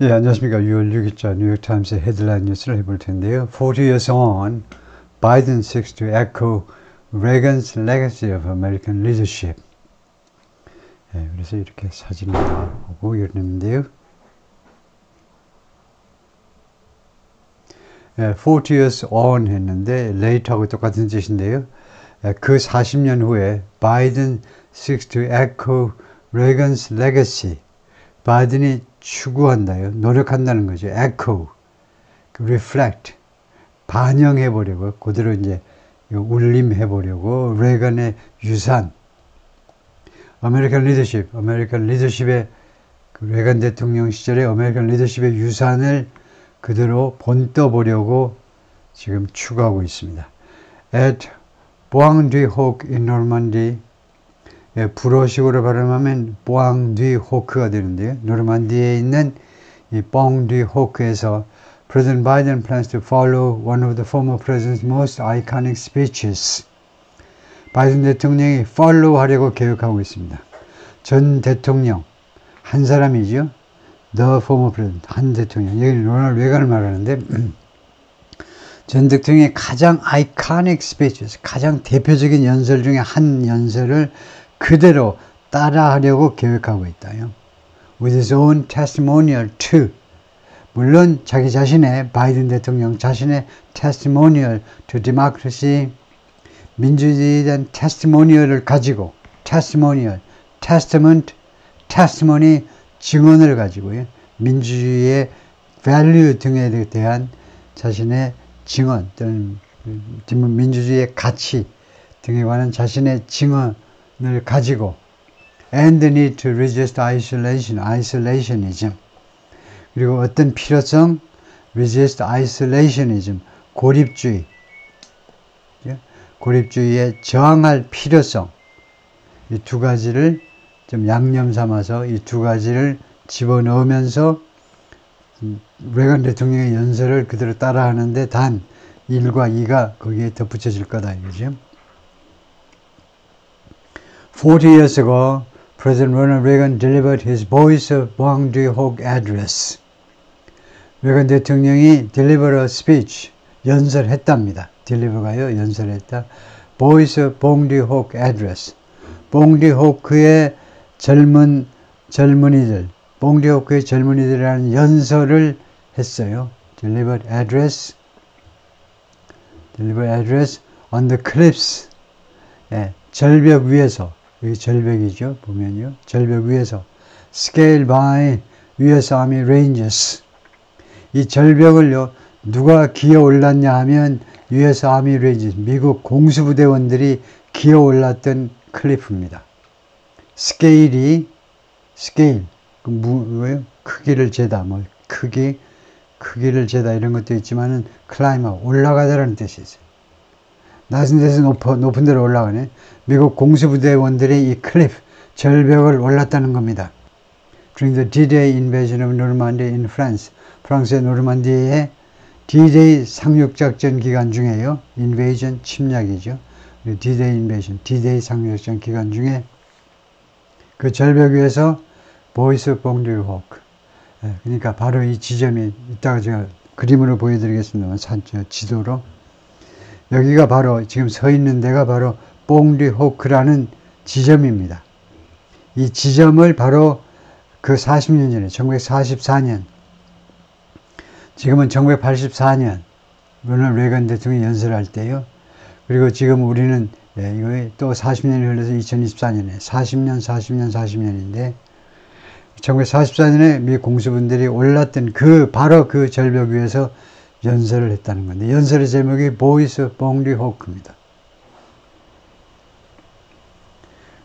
예, 안녕하십니까. 6월 6일자 뉴욕타임스의 헤드라인 뉴스를 해볼 텐데요. 40 years on, Biden seeks to echo Reagan's legacy of American leadership. 예, 그래서 이렇게 사진을 보고 이러는데요. 예, 40 years on 했는데 late하고 똑같은 뜻인데요. 예, 그 40년 후에 Biden seeks to echo Reagan's legacy. 바이든이 추구한다요. 노력한다는 거죠. echo, reflect, 반영해보려고, 그대로 이제 울림해보려고, 레건의 유산, 아메리칸 리더십의, 레건 대통령 시절에 아메리칸 리더십의 유산을 그대로 본떠보려고 지금 추구하고 있습니다. At Bois du Hoc in Normandy, 예, 불어식으로 발음하면 뽕 디 호크가 되는데요. 노르만디에 있는 이 뽕 디 호크에서 President Biden plans to follow one of the former president's most iconic speeches. 바이든 대통령이 follow 하려고 계획하고 있습니다. 전 대통령, 한 사람이죠. The former president, 한 대통령. 여기는 로널드 레건을 말하는데 전 대통령의 가장 iconic speeches, 가장 대표적인 연설 중에 한 연설을 그대로 따라하려고 계획하고 있다요. With his own testimonial too. 물론 자기 자신의 바이든 대통령 자신의 testimonial to democracy, 민주주의에 대한 testimonial을 가지고 testimonial, testament, testimony, 증언을 가지고요. 민주주의의 value 등에 대한 자신의 증언 또는 민주주의의 가치 등에 관한 자신의 증언 을 가지고 and the need to resist isolationism 그리고 어떤 필요성 resist isolationism 고립주의에 저항할 필요성 이 두 가지를 좀 양념 삼아서 이 두 가지를 집어넣으면서 레건 대통령의 연설을 그대로 따라하는데 단 1과 2가 거기에 덧붙여질 거다 이거죠. 40 years ago, President Ronald Reagan delivered his Voice of Bong Joon-ho address. 레건 대통령이 deliver a speech, 연설했답니다. deliver가요, 연설했다. Voice of Bong Joon-ho address. 봉 디호크의 젊은이들, 봉 디호크의 젊은이들이라는 연설을 했어요. Delivered address on the cliffs. 예, 절벽 위에서. 여기 절벽이죠. 보면요. 절벽 위에서. Scaled by US Army Ranges. 이 절벽을요. 누가 기어 올랐냐 하면 US Army Ranges. 미국 공수부대원들이 기어 올랐던 클리프입니다. Scale. 크기를 재다. 뭐 크기를 재다 이런 것도 있지만은 climb 올라가다라는 뜻이 있어요. 낮은 데서 높은 데로 올라가네. 미국 공수부대원들이 이 클리프, 절벽을 올랐다는 겁니다. During the D-Day invasion of Normandy in France. 프랑스의 노르만디에 D-Day 상륙작전 기간 중에요. invasion, 침략이죠. D-Day invasion, D-Day 상륙작전 기간 중에 그 절벽 위에서 Voice of Bong Joon-ho. 그러니까 바로 이 지점이 이따가 제가 그림으로 보여드리겠습니다만 지도로. 여기가 바로 지금 서 있는 데가 바로 봉디호크라는 지점입니다. 이 지점을 바로 그 40년 전에 1944년 지금은 1984년 로널드 레건 대통령이 연설할 때요. 그리고 지금 우리는 이거 또 40년이 흘러서 2024년에 40년인데 1944년에 미 공수분들이 올랐던 바로 그 절벽 위에서 연설을 했다는 건데 연설의 제목이 Voice of Bong Joon-ho입니다.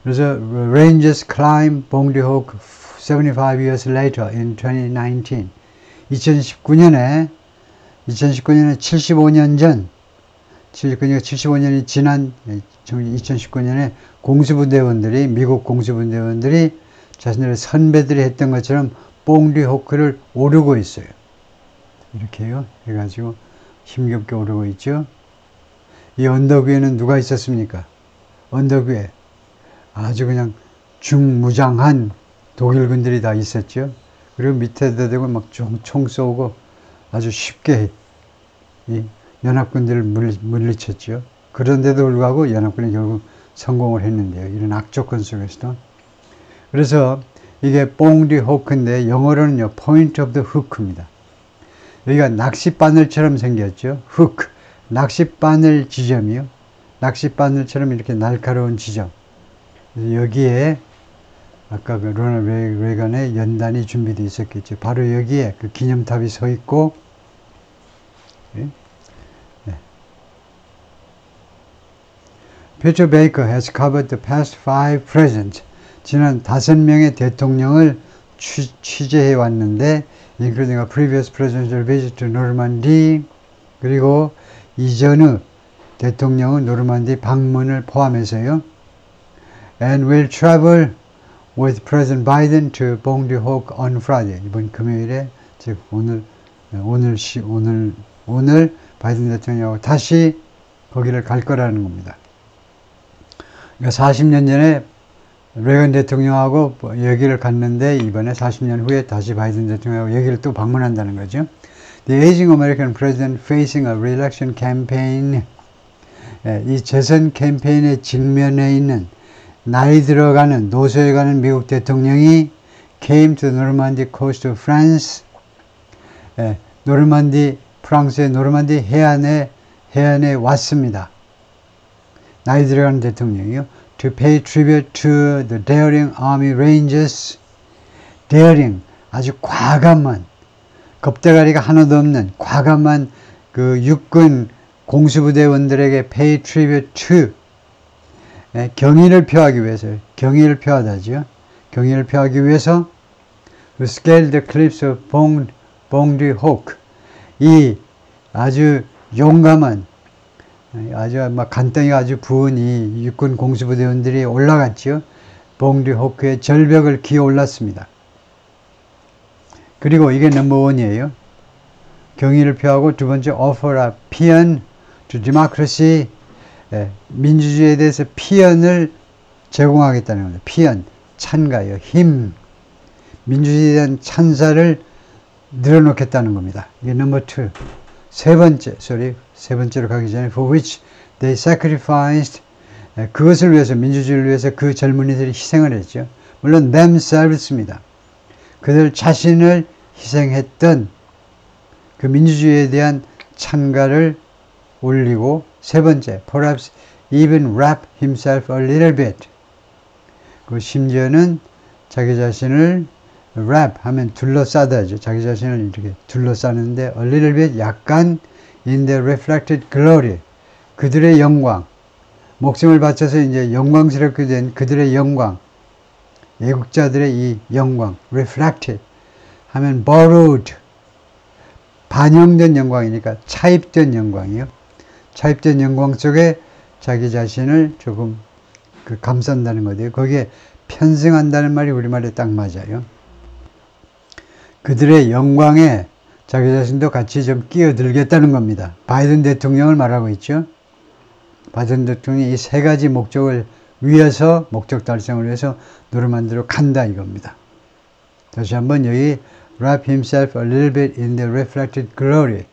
그래서 Rangers climb Bong Joon-ho 75 years later in 2019. 2019년에 75년 전 75년이 지난 2019년에 공수부대원들이 미국 공수부대원들이 자신들의 선배들이 했던 것처럼 봉디호크를 오르고 있어요. 이렇게요. 해가지고 힘겹게 오르고 있죠. 이 언덕 위에는 누가 있었습니까? 언덕 위에 아주 그냥 중무장한 독일군들이 다 있었죠. 그리고 밑에다 대고 막 총 쏘고 아주 쉽게 이 연합군들을 물리쳤죠. 그런데도 불구하고 연합군이 결국 성공을 했는데요. 이런 악조건 속에서도. 그래서 이게 뽕디 호크인데 영어로는요, point of the hook입니다. 여기가 낚싯바늘처럼 생겼죠. hook, 낚싯바늘 지점이요. 낚싯바늘처럼 이렇게 날카로운 지점. 그래서 여기에 아까 그 로널드 레이건의 연단이 준비되어 있었겠죠. 바로 여기에 그 기념탑이 서 있고, 네. Peter Baker has covered the past 5 presidents. 지난 5명의 대통령을 취재해 왔는데, including a previous presidential visit to Normandy, 그리고 이전의 대통령의 노르만디 방문을 포함해서요. And will travel with President Biden to Bondy Hook on Friday. 이번 금요일에, 즉 오늘 바이든 대통령하고 다시 거기를 갈 거라는 겁니다. 그러니까 40년 전에 레이건 대통령하고 여기를 갔는데 이번에 40년 후에 다시 바이든 대통령하고 여기를 또 방문한다는 거죠. The aging American president facing a re-election campaign. 이 재선 캠페인에 직면해 있는 나이 들어가는 노소에 가는 미국 대통령이 came to the Normandy coast of France. 프랑스의 노르만디 해안에 왔습니다. 나이 들어가는 대통령이요. To pay tribute to the daring army rangers. daring, 아주 과감한, 겁대가리가 하나도 없는 과감한 그 육군 공수부대원들에게 pay tribute to. 경의를 표하기 위해서요. 경의를 표하다죠. 경의를 표하기 위해서 to scale the cliffs of Bondy Hook. 이 아주 용감한, 아주 막 간덩이가 아주 부은 이 육군 공수부대원들이 올라갔죠. 봉디 호크의 절벽을 기어 올랐습니다. 그리고 이게 넘버 원이에요. 경의를 표하고 두 번째 offer a paean to democracy. 민주주의에 대해서 피언을 제공하겠다는 겁니다. 피언, 찬가요, 힘. 민주주의에 대한 찬사를 늘어놓겠다는 겁니다. 이게 넘버 2. 세 번째로 가기 전에 for which they sacrificed. 그것을 위해서, 민주주의를 위해서 그 젊은이들이 희생을 했죠. 물론 themselves입니다. 그들 자신을 희생했던 그 민주주의에 대한 찬가를 올리고, 세 번째, perhaps even wrap himself a little bit. 그 심지어는 자기 자신을 wrap 하면 둘러싸다죠. 자기 자신을 이렇게 둘러싸는데 a little bit, 약간 in the reflected glory. 그들의 영광. 목숨을 바쳐서 이제 영광스럽게 된 그들의 영광. 애국자들의 이 영광. reflected 하면 borrowed. 반영된 영광이니까 차입된 영광이요. 차입된 영광 속에 자기 자신을 조금 감싼다는 거예요. 거기에 편승한다는 말이 우리말에 딱 맞아요. 그들의 영광에 자기 자신도 같이 좀 끼어들겠다는 겁니다. 바이든 대통령을 말하고 있죠. 바이든 대통령이 이 세 가지 목적을 위해서, 목적 달성을 위해서 노르만디로 간다 이겁니다. 다시 한번 여기 wrap himself a little bit in the reflected glory.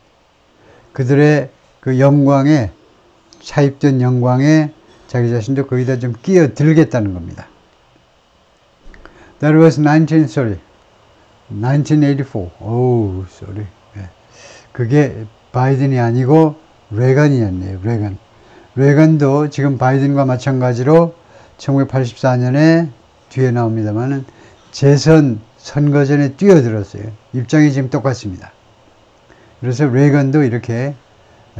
그들의 그 영광에, 차입된 영광에 자기 자신도 거기다 좀 끼어들겠다는 겁니다. That was 1984. Oh, sorry. 그게 바이든이 아니고 레건이었네요. 레건도 지금 바이든과 마찬가지로 1984년에 뒤에 나옵니다만은 재선 선거전에 뛰어들었어요. 입장이 지금 똑같습니다. 그래서 레건도 이렇게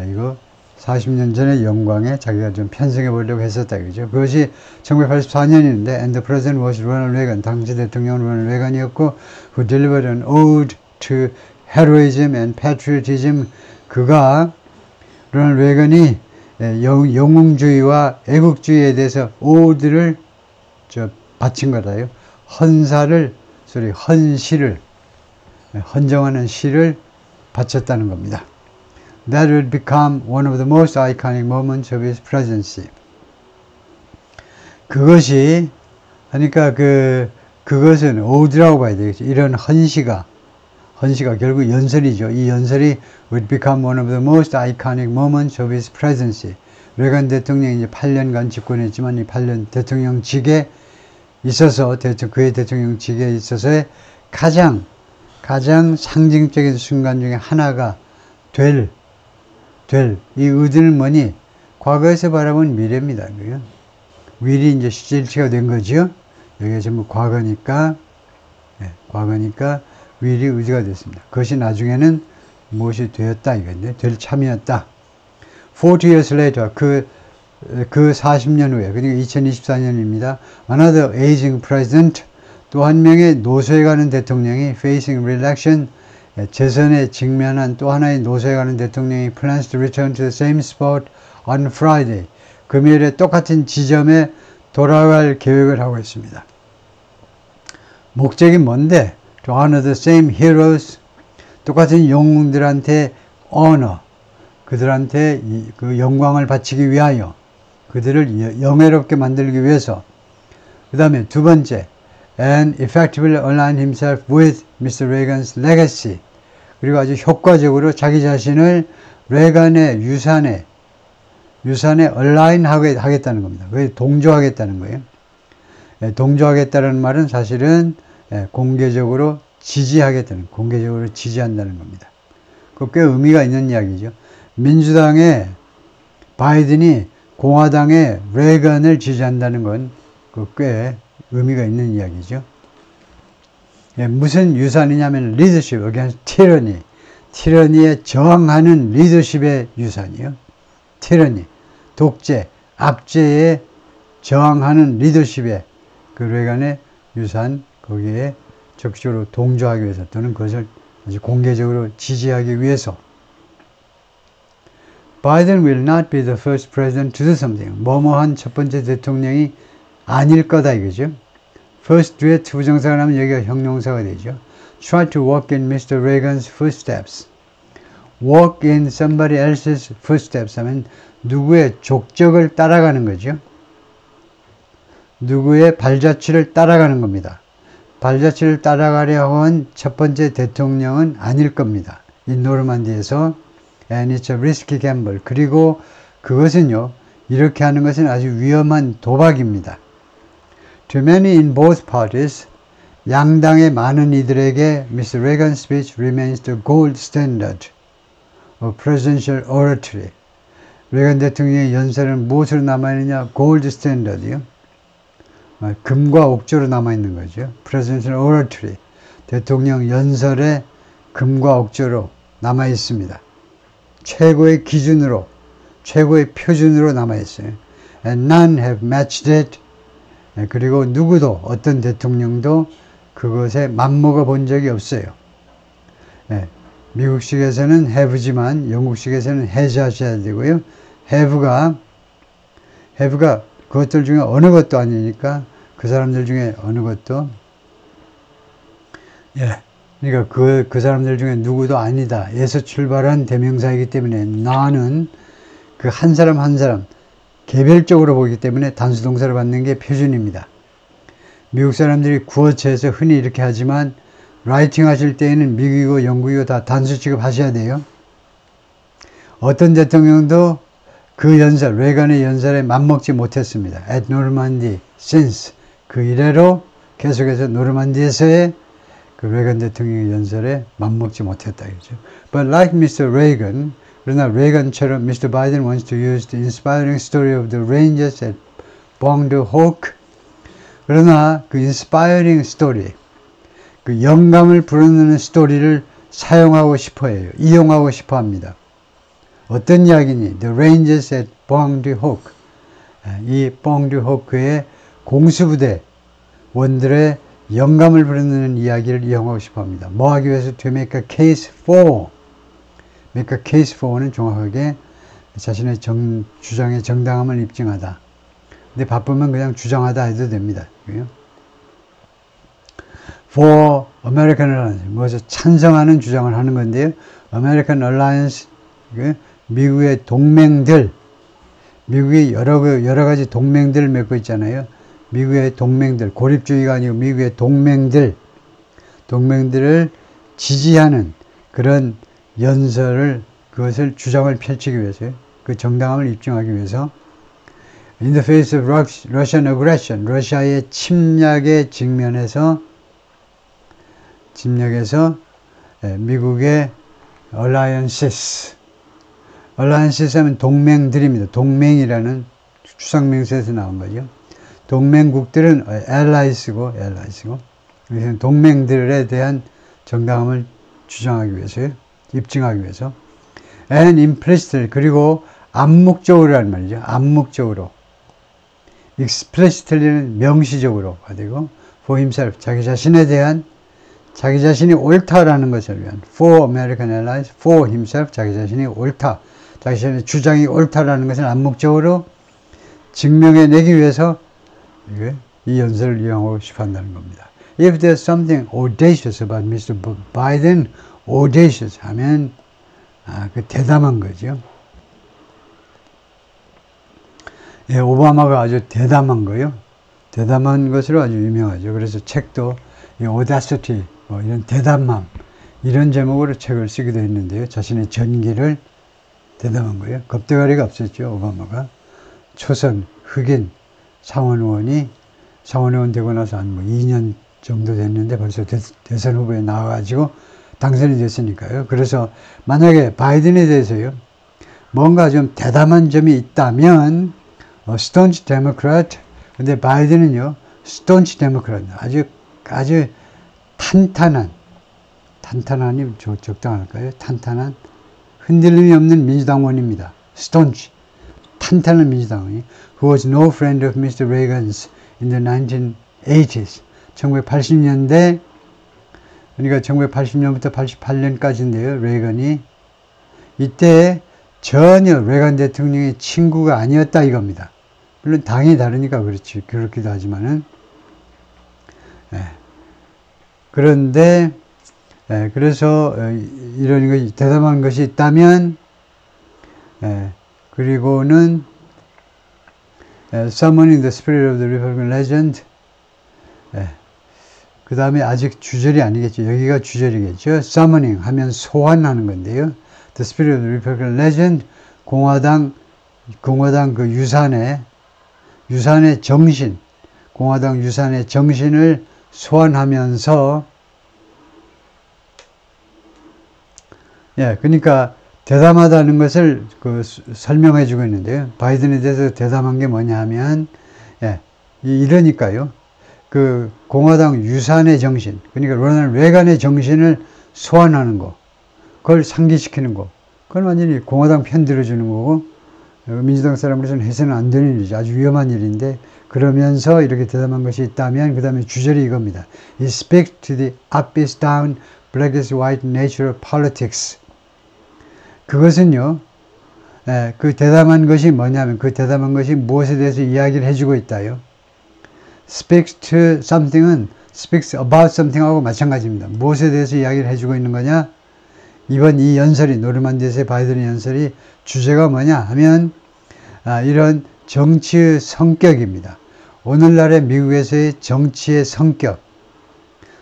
이거 40년 전의 영광에 자기가 좀 편승해 보려고 했었다 그죠. 그것이 1984년인데 and the president was Ronald Reagan. 당시 대통령은 로널드 레건이었고 who delivered an ode to heroism and patriotism. 그가 로널드 레건이 영웅주의와 애국주의에 대해서 오드를 바친 거다요. 헌시를 헌정하는 시를 바쳤다는 겁니다. That would become one of the most iconic moments of his presidency. 그것이, 그러니까 그것은 오드라고 봐야 되겠죠. 이런 헌시가 결국 연설이죠. 이 연설이 would become one of the most iconic moments of his presidency. 레간 대통령이 이제 8년간 집권했지만 이 8년 대통령직에 있어서 그의 대통령직에 있어서의 가장 상징적인 순간 중에 하나가 이 의드는 뭐니? 과거에서 바라본 미래입니다. will이 이제 실체가 된 거죠. 여기가 전부 과거니까 will이 의지가 됐습니다. 그것이 나중에는 무엇이 되었다 이건데 될 참이었다. 40 years later 그 40년 후에 그러니까 2024년입니다. Another aging president 또 한 명의 노쇠해 가는 대통령이 facing re-election 재선에 직면한 또 하나의 노쇠해 가는 대통령이 plans to return to the same spot on Friday 금요일에 똑같은 지점에 돌아갈 계획을 하고 있습니다. 목적이 뭔데? To honor the same heroes 똑같은 영웅들한테 honor 그들한테 그 영광을 바치기 위하여 그들을 영예롭게 만들기 위해서 그 다음에 두 번째 and effectively align himself with Mr. Reagan's legacy 그리고 아주 효과적으로 자기 자신을 레간의 유산에 align 하겠다는 겁니다. 그게 동조하겠다는 거예요. 동조하겠다는 말은 사실은 공개적으로 공개적으로 지지한다는 겁니다. 그 꽤 의미가 있는 이야기죠. 민주당의 바이든이 공화당의 레간을 지지한다는 건 꽤 의미가 있는 이야기죠. 무슨 유산이냐면 리더십, against tyranny. 티러니에 저항하는 리더십의 유산이요. 티러니, 독재, 압제에 저항하는 리더십의 그 레간의 유산, 거기에 적극적으로 동조하기 위해서 또는 그것을 아주 공개적으로 지지하기 위해서 Biden will not be the first president to do something. 뭐뭐한 첫 번째 대통령이 아닐 거다 이거죠. First 뒤에 부정사가 나면 여기가 형용사가 되죠. Try to walk in Mr. Reagan's footsteps. Walk in somebody else's footsteps 하면 누구의 족적을 따라가는 거죠. 누구의 발자취를 따라가는 겁니다. 발자취를 따라가려 한 첫 번째 대통령은 아닐 겁니다. 이 노르만디에서 and it's a risky gamble. 그리고 그것은요, 이렇게 하는 것은 아주 위험한 도박입니다. To many in both parties, 양당의 많은 이들에게 Mr. Reagan's speech remains the gold standard of presidential oratory. 레간 대통령의 연설은 무엇으로 남아있느냐? gold standard이요. 금과 옥조로 남아있는 거죠. presidential oratory. 대통령 연설에 금과 옥조로 남아있습니다. 최고의 기준으로, 최고의 표준으로 남아있어요. And none have matched it. 그리고 누구도, 어떤 대통령도 그것에 맞먹어 본 적이 없어요. 미국식에서는 have지만 영국식에서는 has 하셔야 되고요. have가 그것들 중에 어느 것도 아니니까 그 사람들 중에 어느 것도 그러니까 그 사람들 중에 누구도 아니다. 에서 출발한 대명사이기 때문에 나는 그 한 사람 한 사람 개별적으로 보기 때문에 단수동사를 받는 게 표준입니다. 미국 사람들이 구어체에서 흔히 이렇게 하지만 라이팅 하실 때에는 미국이고 영국이고 다 단수 취급하셔야 돼요. 어떤 대통령도 그 연설, 레간의 연설에 맞먹지 못했습니다. At Normandy since 그 이래로 계속해서 노르만디에서의 그 레간 대통령의 연설에 맞먹지 못했다. 그렇죠? But like Mr. Reagan, 그러나 레간처럼 Mr. Biden wants to use the inspiring story of the Rangers at Bong the Hawk. 그러나 그 inspiring story, 그 영감을 불어넣는 스토리를 사용하고 싶어 해요. 이용하고 싶어 합니다. 어떤 이야기니? The Rangers at Bong the Hawk. 이 Bong the Hawk의 공수부대 원들의 영감을 불어넣는 이야기를 이용하고 싶어 합니다. 뭐 하기 위해서? To make a case for. make a case for는 정확하게 자신의 주장의 정당함을 입증하다. 근데 바쁘면 그냥 주장하다 해도 됩니다. For American Alliance. 무엇을 찬성하는 주장을 하는 건데요. American Alliance. 미국의 동맹들. 미국이 여러 가지 동맹들을 맺고 있잖아요. 미국의 동맹들, 고립주의가 아니고 미국의 동맹들을 지지하는 그런 그것을 주장을 펼치기 위해서요. 그 정당함을 입증하기 위해서 In the face of Russian aggression, 러시아의 침략에 직면해서 미국의 alliances 하면 동맹들입니다. 동맹이라는 추상명사에서 나온 거죠. 동맹국들은 allies고 그래서 동맹들에 대한 정당함을 주장하기 위해서요. 입증하기 위해서 and implicitly 그리고 암묵적으로라는 말이죠. 암묵적으로 explicitly는 명시적으로 되고 for himself 자기 자신이 옳다라는 것을 위한 for American allies, for himself 자기 자신이 옳다 자기 자신의 주장이 옳다라는 것을 암묵적으로 증명해내기 위해서 이 연설을 이용하고 싶어 한다는 겁니다. If there's something audacious about Mr. Biden, audacious 하면 그 대담한 거죠. 예, 오바마가 아주 대담한 거요. 대담한 것으로 아주 유명하죠. 그래서 책도 이 audacity, 이런 대담함 이런 제목으로 책을 쓰기도 했는데요. 자신의 전기를 대담한 거예요. 겁대가리가 없었죠. 오바마가 초선 흑인 상원의원 되고 나서 한 2년 정도 됐는데 벌써 대선 후보에 나와가지고 당선이 됐으니까요. 그래서 만약에 바이든에 대해서요 뭔가 좀 대담한 점이 있다면 staunch Democrat 근데 바이든은요 staunch Democrat 아주 탄탄한이 적당할까요? 탄탄한 흔들림이 없는 민주당원입니다. staunch 탄탄한 민주당원이 who was no friend of Mr. Reagan's in the 1980s 1980년대 그러니까 1980년부터 88년까지인데요. 레이건이 이때 전혀 레이건 대통령의 친구가 아니었다 이겁니다. 물론 당이 다르니까 그렇기도 하지만은 그런데 그래서 이런 것이 대담한 것이 있다면 그리고는 summoning the spirit of the Republican legend 그 다음에 아직 주절이 아니겠죠. 여기가 주절이겠죠. summoning 하면 소환하는 건데요. The spirit of the Republican legend 공화당 그 유산의 정신 공화당 유산의 정신을 소환하면서 그러니까 대담하다는 것을 설명해 주고 있는데요. 바이든에 대해서 대담한 게 뭐냐 하면 이러니까요. 그 공화당 유산의 정신 그러니까 로널드 레이건의 정신을 소환하는 거 그걸 상기시키는 거 그건 완전히 공화당 편 들어주는 거고 민주당 사람으로서는 해서는 안 되는 일이죠. 아주 위험한 일인데 그러면서 이렇게 대담한 것이 있다면 그 다음에 주절이 이겁니다. He speaks to the up is down, black is white nature of politics. 그것은요. 그 대담한 것이 뭐냐면 그 대담한 것이 무엇에 대해서 이야기를 해주고 있다요. Speaks to something은 speaks about something하고 마찬가지입니다. 무엇에 대해서 이야기를 해주고 있는 거냐? 이번 이 연설이 노르만디에서의 바이든의 연설이 주제가 뭐냐 하면 이런 정치의 성격입니다. 오늘날의 미국에서의 정치의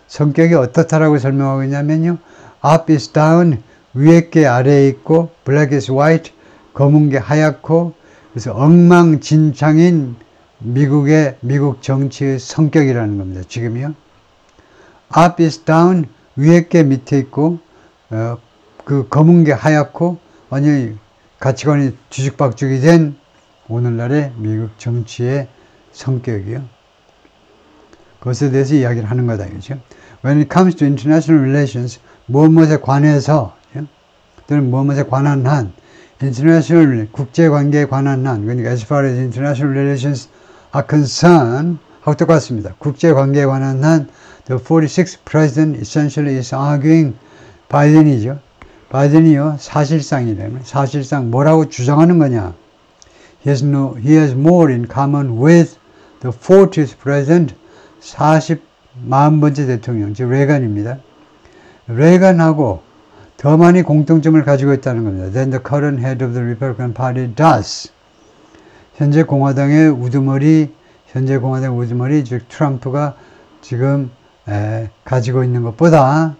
성격이 어떻다라고 설명하고 있냐면요. Up is down, 위에 게 아래에 있고 black is white, 검은 게 하얗고 그래서 엉망진창인 미국 정치의 성격이라는 겁니다. 지금요. Up is down, 위에 게 밑에 있고 그 검은 게 하얗고 완전히 가치관이 뒤죽박죽이 된 오늘날의 미국 정치의 성격이요. 그것에 대해서 이야기를 하는 거다. 그렇죠? When it comes to international relations, 무엇에 관해서 또는 무엇에 관한 한 international 국제관계에 관한 한 그러니까 as far as international relations are concerned 하고 똑같습니다. 국제관계에 관한 한 the 46th president essentially is arguing 바이든이죠. 바이든이요 사실상 뭐라고 주장하는 거냐? He has more in common with the 40th president 40번째 대통령 즉 레이건입니다. 레이건하고 더 많이 공통점을 가지고 있다는 겁니다. Than the current head of the Republican Party does. 현재 공화당의 우두머리 현재 공화당 우두머리 즉 트럼프가 지금 가지고 있는 것보다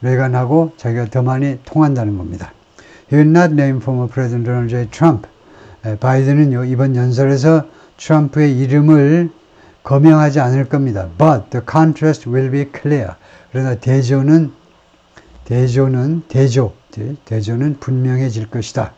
레간하고 자기가 더 많이 통한다는 겁니다. He will not name former President Donald J. Trump. 바이든은요, 이번 연설에서 트럼프의 이름을 거명하지 않을 겁니다. But the contrast will be clear. 그러나 대조는 분명해질 것이다.